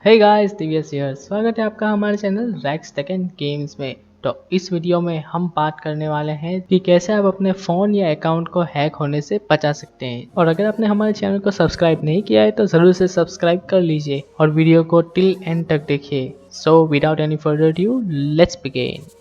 Hey guys, दिव्यस here. स्वागत है आपका हमारे channel Rax tech and games में। तो इस वीडियो में हम बात करने वाले हैं कि कैसे आप अपने फ़ोन या अकाउंट को हैक होने से बचा सकते हैं। और अगर आपने हमारे चैनल को सब्सक्राइब नहीं किया है तो ज़रूर से सब्सक्राइब कर लीजिए और वीडियो को टिल एंड तक देखिए। So without any further due, let's begin.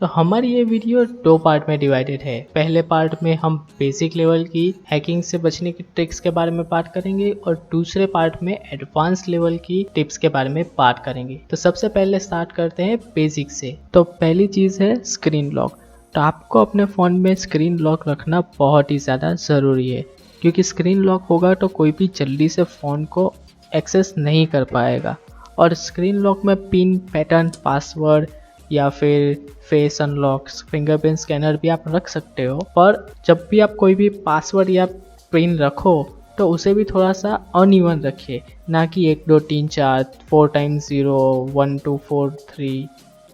तो हमारी ये वीडियो दो पार्ट में डिवाइडेड है। पहले पार्ट में हम बेसिक लेवल की हैकिंग से बचने की ट्रिक्स के बारे में बात करेंगे और दूसरे पार्ट में एडवांस लेवल की टिप्स के बारे में बात करेंगे। तो सबसे पहले स्टार्ट करते हैं बेसिक से। तो पहली चीज़ है स्क्रीन लॉक। तो आपको अपने फ़ोन में स्क्रीन लॉक रखना बहुत ही ज़्यादा ज़रूरी है, क्योंकि स्क्रीन लॉक होगा तो कोई भी जल्दी से फ़ोन को एक्सेस नहीं कर पाएगा। और स्क्रीन लॉक में पिन, पैटर्न, पासवर्ड या फिर फेस अनलॉक, फिंगरप्रिंट स्कैनर भी आप रख सकते हो। पर जब भी आप कोई भी पासवर्ड या पिन रखो तो उसे भी थोड़ा सा अनइवन रखिए, ना कि 1 2 3 4 4 टाइम्स 0 1 2 4 3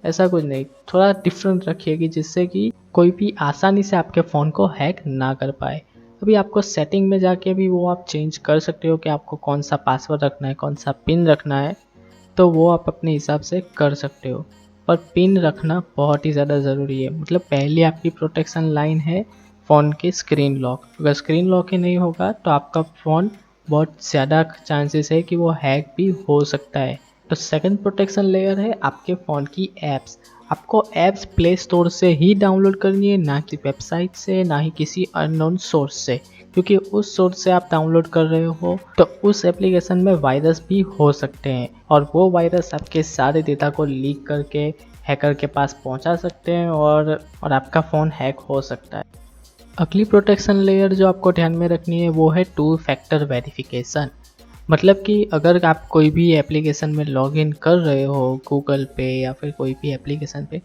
ऐसा कुछ नहीं। थोड़ा डिफरेंट रखिए कि जिससे कि कोई भी आसानी से आपके फ़ोन को हैक ना कर पाए। अभी आपको सेटिंग में जाके भी वो आप चेंज कर सकते हो कि आपको कौन सा पासवर्ड रखना है, कौन सा पिन रखना है, तो वो आप अपने हिसाब से कर सकते हो। पर पिन रखना बहुत ही ज़्यादा ज़रूरी है। मतलब पहले आपकी प्रोटेक्शन लाइन है फ़ोन की स्क्रीन लॉक। अगर स्क्रीन लॉक ही नहीं होगा तो आपका फ़ोन बहुत ज़्यादा चांसेस है कि वो हैक भी हो सकता है। तो सेकंड प्रोटेक्शन लेयर है आपके फ़ोन की ऐप्स। आपको ऐप्स प्ले स्टोर से ही डाउनलोड करनी है, ना कि वेबसाइट से, ना ही किसी अननोन सोर्स से, क्योंकि उस सोर्स से आप डाउनलोड कर रहे हो तो उस एप्लीकेशन में वायरस भी हो सकते हैं और वो वायरस आपके सारे डेटा को लीक करके हैकर के पास पहुंचा सकते हैं और आपका फ़ोन हैक हो सकता है। अगली प्रोटेक्शन लेयर जो आपको ध्यान में रखनी है वो है 2 फैक्टर वेरिफिकेशन। मतलब कि अगर आप कोई भी एप्लीकेशन में लॉगिन कर रहे हो, गूगल पे या फिर कोई भी एप्लीकेशन पे,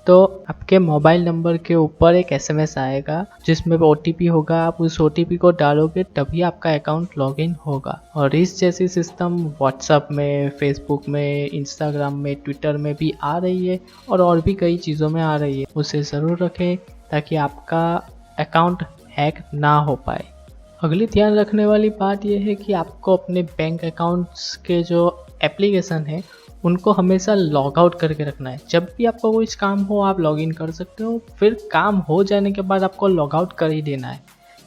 तो आपके मोबाइल नंबर के ऊपर एक एसएमएस आएगा जिसमें ओटीपी होगा। आप उस ओटीपी को डालोगे तभी आपका अकाउंट लॉगिन होगा। और इस जैसी सिस्टम व्हाट्सएप में, फेसबुक में, इंस्टाग्राम में, ट्विटर में भी आ रही है और भी कई चीज़ों में आ रही है। उसे ज़रूर रखें ताकि आपका अकाउंट हैक ना हो पाए। अगली ध्यान रखने वाली बात यह है कि आपको अपने बैंक अकाउंट्स के जो एप्लीकेशन है उनको हमेशा लॉग आउट करके रखना है। जब भी आपको कोई काम हो आप लॉगिन कर सकते हो, फिर काम हो जाने के बाद आपको लॉग आउट कर ही देना है।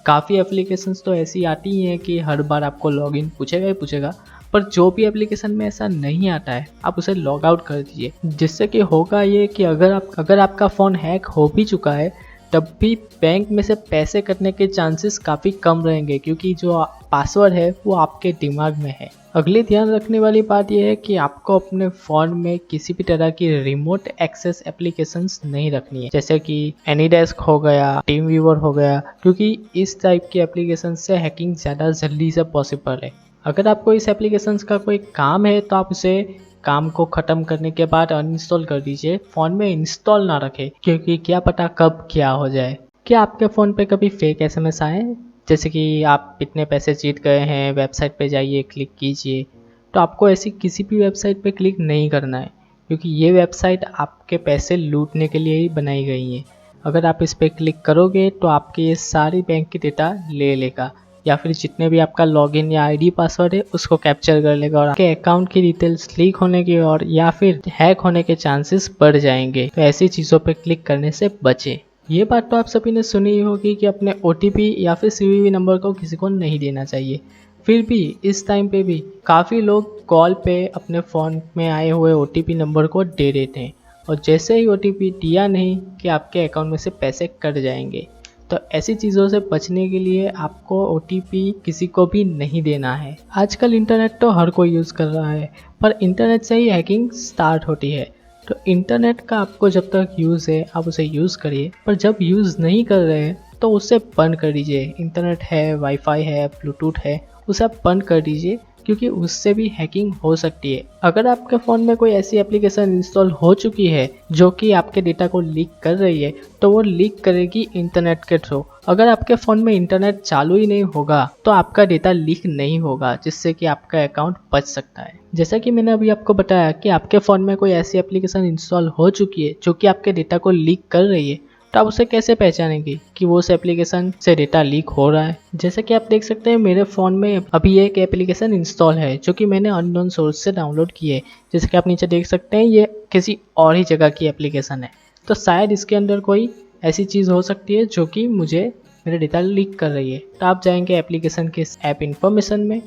काफ़ी एप्लीकेशंस तो ऐसी आती हैं कि हर बार आपको लॉगिन पूछेगा ही पूछेगा, पर जो भी एप्लीकेशन में ऐसा नहीं आता है आप उसे लॉग आउट कर दीजिए। जिससे कि होगा ये कि अगर आपका फ़ोन हैक हो भी चुका है तब भी बैंक में से पैसे कटने के चांसेस काफ़ी कम रहेंगे, क्योंकि जो पासवर्ड है वो आपके दिमाग में है। अगली ध्यान रखने वाली बात यह है कि आपको अपने फ़ोन में किसी भी तरह की रिमोट एक्सेस एप्लीकेशंस नहीं रखनी है, जैसे कि एनीडेस्क हो गया, टीम व्यूअर हो गया, क्योंकि इस टाइप की एप्लीकेशन से हैकिंग ज़्यादा जल्दी से पॉसिबल है। अगर आपको इस एप्लीकेशंस का कोई काम है तो आप उसे काम को ख़त्म करने के बाद अनइंस्टॉल कर दीजिए। फ़ोन में इंस्टॉल ना रखें, क्योंकि क्या पता कब क्या हो जाए। क्या आपके फ़ोन पे कभी फेक एसएमएस आए, जैसे कि आप इतने पैसे जीत गए हैं, वेबसाइट पे जाइए, क्लिक कीजिए? तो आपको ऐसी किसी भी वेबसाइट पे क्लिक नहीं करना है, क्योंकि ये वेबसाइट आपके पैसे लूटने के लिए ही बनाई गई है। अगर आप इस पर क्लिक करोगे तो आपके ये सारी बैंक की डेटा ले लेगा, या फिर जितने भी आपका लॉगिन या आईडी पासवर्ड है उसको कैप्चर कर लेगा और आपके अकाउंट की डिटेल्स लीक होने की और या फिर हैक होने के चांसेस बढ़ जाएंगे। तो ऐसी चीज़ों पर क्लिक करने से बचें। ये बात तो आप सभी ने सुनी ही होगी कि अपने ओटीपी या फिर सीवीवी नंबर को किसी को नहीं देना चाहिए। फिर भी इस टाइम पे भी काफ़ी लोग कॉल पे अपने फ़ोन में आए हुए ओटीपी नंबर को दे देते हैं और जैसे ही ओटीपी दिया नहीं कि आपके अकाउंट में से पैसे कट जाएंगे। तो ऐसी चीज़ों से बचने के लिए आपको ओटीपी किसी को भी नहीं देना है। आजकल इंटरनेट तो हर कोई यूज़ कर रहा है, पर इंटरनेट से ही हैकिंग स्टार्ट होती है। तो इंटरनेट का आपको जब तक यूज़ है आप उसे यूज़ करिए, पर जब यूज़ नहीं कर रहे हैं तो उसे बंद कर दीजिए। इंटरनेट है, वाईफाई है, ब्लूटूथ है, उसे आप बंद कर दीजिए, क्योंकि उससे भी हैकिंग हो सकती है। अगर आपके फ़ोन में कोई ऐसी एप्लीकेशन इंस्टॉल हो चुकी है जो कि आपके डेटा को लीक कर रही है, तो वो लीक करेगी इंटरनेट के थ्रू। अगर आपके फ़ोन में इंटरनेट चालू ही नहीं होगा तो आपका डेटा लीक नहीं होगा, जिससे कि आपका अकाउंट बच सकता है। जैसा कि मैंने अभी आपको बताया कि आपके फ़ोन में कोई ऐसी एप्लीकेशन इंस्टॉल हो चुकी है जो कि आपके डेटा को लीक कर रही है, तो आप उसे कैसे पहचानेंगे कि वो उस एप्लीकेशन से डेटा लीक हो रहा है। जैसा कि आप देख सकते हैं मेरे फ़ोन में अभी एक एप्लीकेशन इंस्टॉल है जो कि मैंने अननोन सोर्स से डाउनलोड की है। जैसे कि आप नीचे देख सकते हैं ये किसी और ही जगह की एप्लीकेशन है, तो शायद इसके अंदर कोई ऐसी चीज़ हो सकती है जो कि मुझे मेरा डेटा लीक कर रही है। तो आप जाएंगे एप्लीकेशन के ऐप इन्फॉर्मेशन में,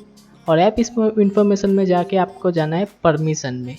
और ऐप इन्फॉर्मेशन में जाके आपको जाना है परमिशन में।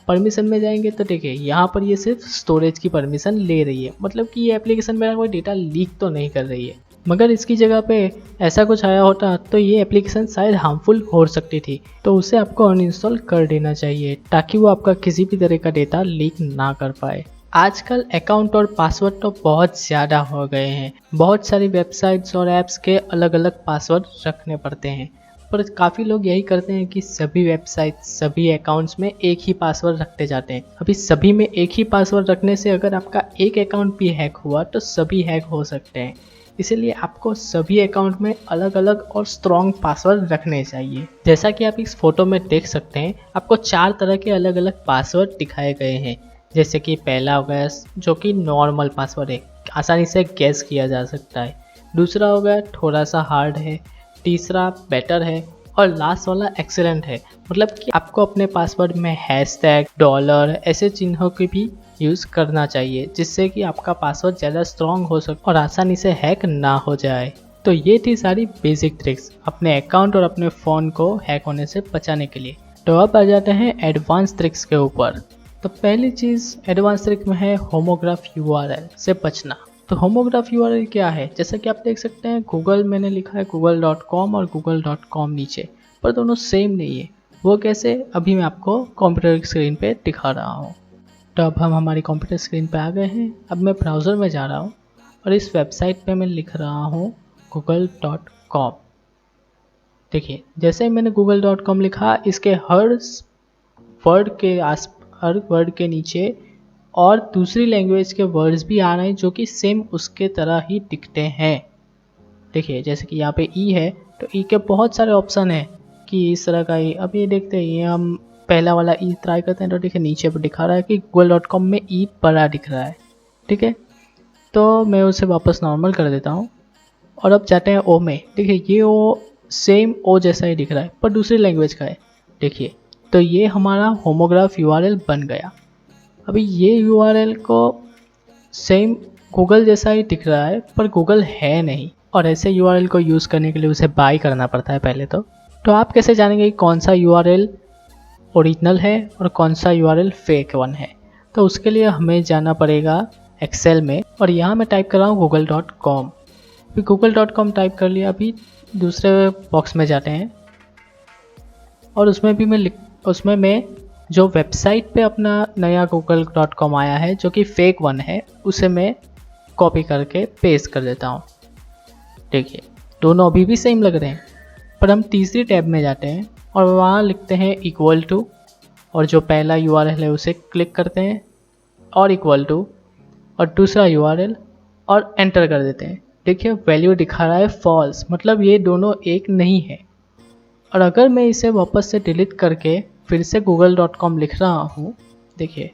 परमिशन में जाएंगे तो देखिए यहाँ पर ये सिर्फ स्टोरेज की परमिशन ले रही है, मतलब कि ये एप्लीकेशन मेरा कोई डेटा लीक तो नहीं कर रही है। मगर इसकी जगह पे ऐसा कुछ आया होता तो ये एप्लीकेशन शायद हार्मफुल हो सकती थी, तो उसे आपको अनइंस्टॉल कर देना चाहिए ताकि वो आपका किसी भी तरह का डेटा लीक ना कर पाए। आजकल अकाउंट और पासवर्ड तो बहुत ज़्यादा हो गए हैं, बहुत सारी वेबसाइट्स और ऐप्स के अलग अलग पासवर्ड रखने पड़ते हैं, पर काफ़ी लोग यही करते हैं कि सभी वेबसाइट सभी अकाउंट्स में एक ही पासवर्ड रखते जाते हैं। अभी सभी में एक ही पासवर्ड रखने से अगर आपका एक अकाउंट भी हैक हुआ तो सभी हैक हो सकते हैं, इसीलिए आपको सभी अकाउंट में अलग अलग और स्ट्रॉन्ग पासवर्ड रखने चाहिए। जैसा कि आप इस फोटो में देख सकते हैं आपको 4 तरह के अलग अलग पासवर्ड दिखाए गए हैं। जैसे कि पहला हो गया जो कि नॉर्मल पासवर्ड है, आसानी से गैस किया जा सकता है। दूसरा हो गया थोड़ा सा हार्ड है। तीसरा बेटर है। और लास्ट वाला एक्सेलेंट है, मतलब कि आपको अपने पासवर्ड में हैशटैग डॉलर ऐसे चिन्हों की भी यूज़ करना चाहिए, जिससे कि आपका पासवर्ड ज़्यादा स्ट्रॉन्ग हो सके और आसानी से हैक ना हो जाए। तो ये थी सारी बेसिक ट्रिक्स अपने अकाउंट और अपने फ़ोन को हैक होने से बचाने के लिए। तो अब आ जाते हैं एडवांस ट्रिक्स के ऊपर। तो पहली चीज़ एडवांस ट्रिक में है होमोग्राफ यूआरएल से बचना। तो होमोग्राफ यूआरएल क्या है, जैसा कि आप देख सकते हैं गूगल मैंने लिखा है google.com और google.com नीचे, पर दोनों सेम नहीं है। वो कैसे, अभी मैं आपको कंप्यूटर स्क्रीन पे दिखा रहा हूँ। तो अब हम हमारी कंप्यूटर स्क्रीन पे आ गए हैं। अब मैं ब्राउज़र में जा रहा हूँ और इस वेबसाइट पे मैं लिख रहा हूँ google.com। देखिए जैसे ही मैंने google.com लिखा, इसके हर वर्ड के नीचे और दूसरी लैंग्वेज के वर्ड्स भी आ रहे हैं जो कि सेम उसके तरह ही दिखते हैं। देखिए जैसे कि यहाँ पे ई है, तो ई के बहुत सारे ऑप्शन हैं कि इस तरह का ई। अब ये देखते हैं, ये हम पहला वाला ई ट्राई करते हैं, तो देखिए नीचे पर दिखा रहा है कि google.com में ई बड़ा दिख रहा है। ठीक है, तो मैं उसे वापस नॉर्मल कर देता हूँ और अब जाते हैं ओ में। देखिए ये ओ सेम ओ जैसा ही दिख रहा है पर दूसरी लैंग्वेज का है। देखिए तो ये हमारा होमोग्राफ यूआरएल बन गया। अभी ये यूआरएल को सेम गूगल जैसा ही दिख रहा है पर गूगल है नहीं, और ऐसे यूआरएल को यूज़ करने के लिए उसे बाय करना पड़ता है पहले तो आप कैसे जानेंगे कि कौन सा यूआरएल ओरिजिनल है और कौन सा यूआरएल फेक वन है। तो उसके लिए हमें जाना पड़ेगा एक्सेल में, और यहाँ मैं टाइप कर रहा हूँ google.com। अभी google.com टाइप कर लिया। अभी दूसरे बॉक्स में जाते हैं और उसमें मैं जो वेबसाइट पे अपना नया google.com आया है जो कि फेक वन है, उसे मैं कॉपी करके पेस्ट कर देता हूँ। देखिए दोनों अभी भी सेम लग रहे हैं, पर हम तीसरी टैब में जाते हैं और वहाँ लिखते हैं इक्वल टू, और जो पहला यूआरएल है उसे क्लिक करते हैं और इक्वल टू, और दूसरा यूआरएल और एंटर कर देते हैं। देखिए वैल्यू दिखा रहा है फॉल्स, मतलब ये दोनों एक नहीं है। और अगर मैं इसे वापस से डिलीट करके फिर से google.com लिख रहा हूँ, देखिए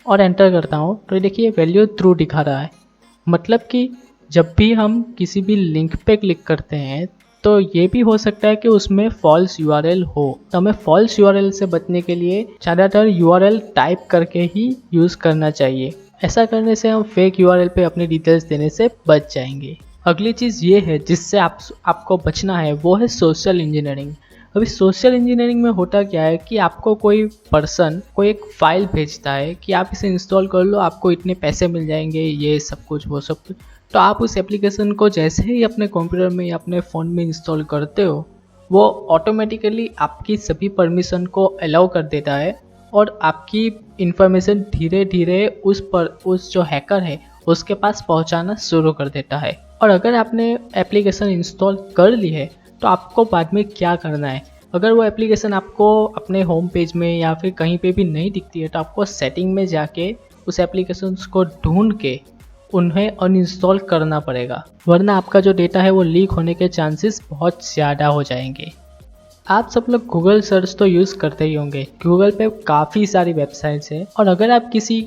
और एंटर करता हूँ, तो देखिए वैल्यू ट्रू दिखा रहा है। मतलब कि जब भी हम किसी भी लिंक पे क्लिक करते हैं तो ये भी हो सकता है कि उसमें फॉल्स यूआरएल हो। तो हमें फॉल्स यूआरएल से बचने के लिए ज़्यादातर यूआरएल टाइप करके ही यूज़ करना चाहिए। ऐसा करने से हम फेक यूआरएल पे अपनी डिटेल्स देने से बच जाएंगे। अगली चीज़ ये है जिससे आपको बचना है, वो है सोशल इंजीनियरिंग। अभी सोशल इंजीनियरिंग में होता क्या है कि आपको कोई पर्सन कोई एक फाइल भेजता है कि आप इसे इंस्टॉल कर लो, आपको इतने पैसे मिल जाएंगे, ये सब कुछ वो सब कुछ। तो आप उस एप्लीकेशन को जैसे ही अपने कंप्यूटर में या अपने फ़ोन में इंस्टॉल करते हो, वो ऑटोमेटिकली आपकी सभी परमिशन को अलाउ कर देता है और आपकी इन्फॉर्मेशन धीरे धीरे उस जो हैकर है उसके पास पहुंचाना शुरू कर देता है। और अगर आपने एप्लीकेशन इंस्टॉल कर ली है तो आपको बाद में क्या करना है, अगर वो एप्लीकेशन आपको अपने होम पेज में या फिर कहीं पे भी नहीं दिखती है तो आपको सेटिंग में जाके उस एप्लीकेशन को ढूंढ के उन्हें अनइंस्टॉल करना पड़ेगा, वरना आपका जो डेटा है वो लीक होने के चांसेस बहुत ज़्यादा हो जाएंगे। आप सब लोग गूगल सर्च तो यूज़ करते ही होंगे। गूगल पे काफ़ी सारी वेबसाइट्स हैं और अगर आप किसी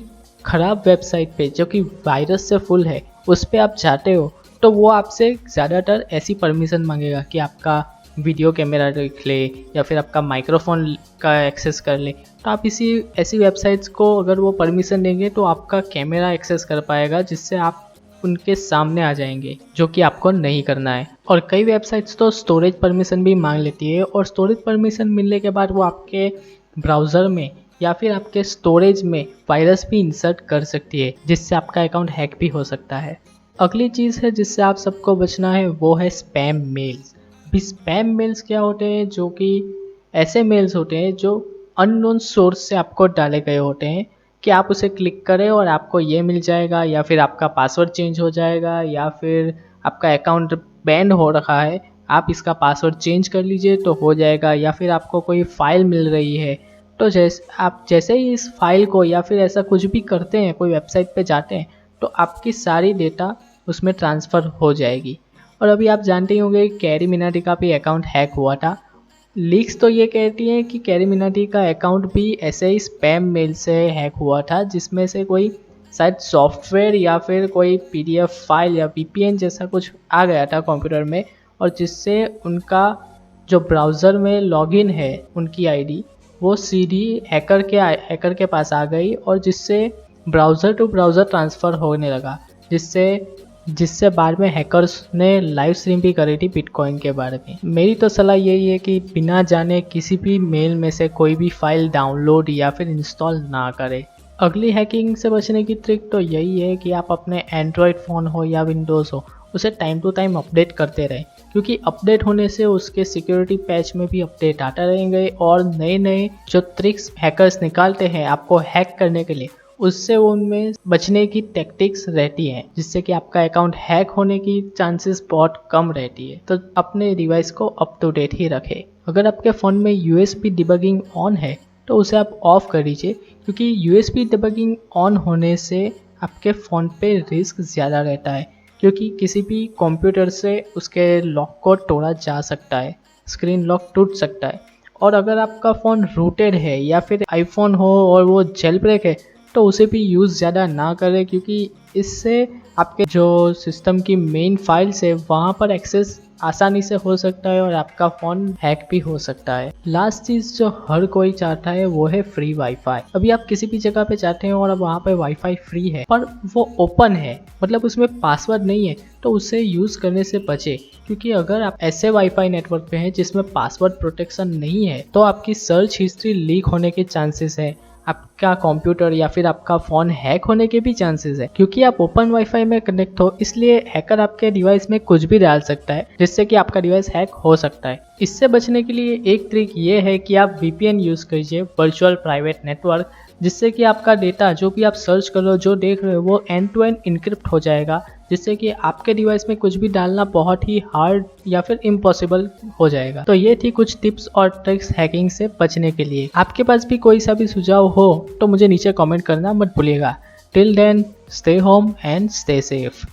ख़राब वेबसाइट पे जो कि वायरस से फुल है उस पर आप जाते हो तो वो आपसे ज़्यादातर ऐसी परमिशन मांगेगा कि आपका वीडियो कैमरा देख ले या फिर आपका माइक्रोफोन का एक्सेस कर ले। तो आप ऐसी वेबसाइट्स को अगर वो परमिशन देंगे तो आपका कैमरा एक्सेस कर पाएगा, जिससे आप उनके सामने आ जाएंगे, जो कि आपको नहीं करना है। और कई वेबसाइट्स तो स्टोरेज परमिशन भी मांग लेती है और स्टोरेज परमिशन मिलने के बाद वो आपके ब्राउज़र में या फिर आपके स्टोरेज में वायरस भी इंसर्ट कर सकती है, जिससे आपका अकाउंट हैक भी हो सकता है। अगली चीज़ है जिससे आप सबको बचना है वो है स्पैम मेल्स। भी स्पैम मेल्स क्या होते हैं, जो कि ऐसे मेल्स होते हैं जो अननोन सोर्स से आपको डाले गए होते हैं कि आप उसे क्लिक करें और आपको ये मिल जाएगा, या फिर आपका पासवर्ड चेंज हो जाएगा, या फिर आपका अकाउंट बैन हो रखा है, आप इसका पासवर्ड चेंज कर लीजिए तो हो जाएगा, या फिर आपको कोई फ़ाइल मिल रही है तो जैसे ही इस फाइल को या फिर ऐसा कुछ भी करते हैं, कोई वेबसाइट पे जाते हैं, तो आपकी सारी डेटा उसमें ट्रांसफ़र हो जाएगी। और अभी आप जानते ही होंगे कैरी मिनाटी का भी अकाउंट हैक हुआ था। लीक्स तो ये कहती हैं कि कैरी मिनाटी का अकाउंट भी ऐसे ही स्पैम मेल से हैक हुआ था, जिसमें से कोई शायद सॉफ्टवेयर या फिर कोई पीडीएफ फाइल या वीपीएन जैसा कुछ आ गया था कंप्यूटर में, और जिससे उनका जो ब्राउज़र में लॉगिन है उनकी आईडी वो सीधी हैकर के पास आ गई, और जिससे ब्राउज़र टू ब्राउज़र ट्रांसफ़र होने लगा, जिससे बाद में हैकर्स ने लाइव स्ट्रीम भी करी थी बिटकॉइन के बारे में। मेरी तो सलाह यही है कि बिना जाने किसी भी मेल में से कोई भी फाइल डाउनलोड या फिर इंस्टॉल ना करें। अगली हैकिंग से बचने की ट्रिक तो यही है कि आप अपने एंड्रॉयड फ़ोन हो या विंडोज़ हो उसे टाइम टू टाइम अपडेट करते रहें, क्योंकि अपडेट होने से उसके सिक्योरिटी पैच में भी अपडेट आते रहेंगे और नए नए जो ट्रिक्स हैकर्स निकालते हैं आपको हैक करने के लिए, उससे उनमें बचने की टैक्टिक्स रहती हैं, जिससे कि आपका अकाउंट हैक होने की चांसेस बहुत कम रहती है। तो अपने डिवाइस को अप टू डेट ही रखें। अगर आपके फ़ोन में यूएसबी डिबगिंग ऑन है तो उसे आप ऑफ कर दीजिए, क्योंकि यूएसबी डिबगिंग ऑन होने से आपके फ़ोन पे रिस्क ज़्यादा रहता है, क्योंकि किसी भी कंप्यूटर से उसके लॉक को तोड़ा जा सकता है, स्क्रीन लॉक टूट सकता है। और अगर आपका फ़ोन रूटेड है या फिर आईफोन हो और वो जेल ब्रेक है तो उसे भी यूज़ ज़्यादा ना करें, क्योंकि इससे आपके जो सिस्टम की मेन फाइल्स है वहाँ पर एक्सेस आसानी से हो सकता है और आपका फ़ोन हैक भी हो सकता है। लास्ट चीज़ जो हर कोई चाहता है वो है फ्री वाईफाई। अभी आप किसी भी जगह पे जाते हैं और अब वहाँ पे वाईफाई फ्री है पर वो ओपन है, मतलब उसमें पासवर्ड नहीं है, तो उसे यूज़ करने से बचे, क्योंकि अगर आप ऐसे वाईफाई नेटवर्क पे हैं जिसमें पासवर्ड प्रोटेक्शन नहीं है तो आपकी सर्च हिस्ट्री लीक होने के चांसेस है, आपका कंप्यूटर या फिर आपका फ़ोन हैक होने के भी चांसेस है। क्योंकि आप ओपन वाईफाई में कनेक्ट हो, इसलिए हैकर आपके डिवाइस में कुछ भी डाल सकता है, जिससे कि आपका डिवाइस हैक हो सकता है। इससे बचने के लिए एक ट्रिक ये है कि आप वीपीएन यूज़ कीजिए, वर्चुअल प्राइवेट नेटवर्क, जिससे कि आपका डेटा जो भी आप सर्च कर रहे हो, जो देख रहे हो, वो एंड टू एंड इनक्रिप्ट हो जाएगा, जिससे कि आपके डिवाइस में कुछ भी डालना बहुत ही हार्ड या फिर इम्पॉसिबल हो जाएगा। तो ये थी कुछ टिप्स और ट्रिक्स हैकिंग से बचने के लिए। आपके पास भी कोई सा भी सुझाव हो तो मुझे नीचे कमेंट करना मत भूलिएगा। Till then, stay home and stay safe.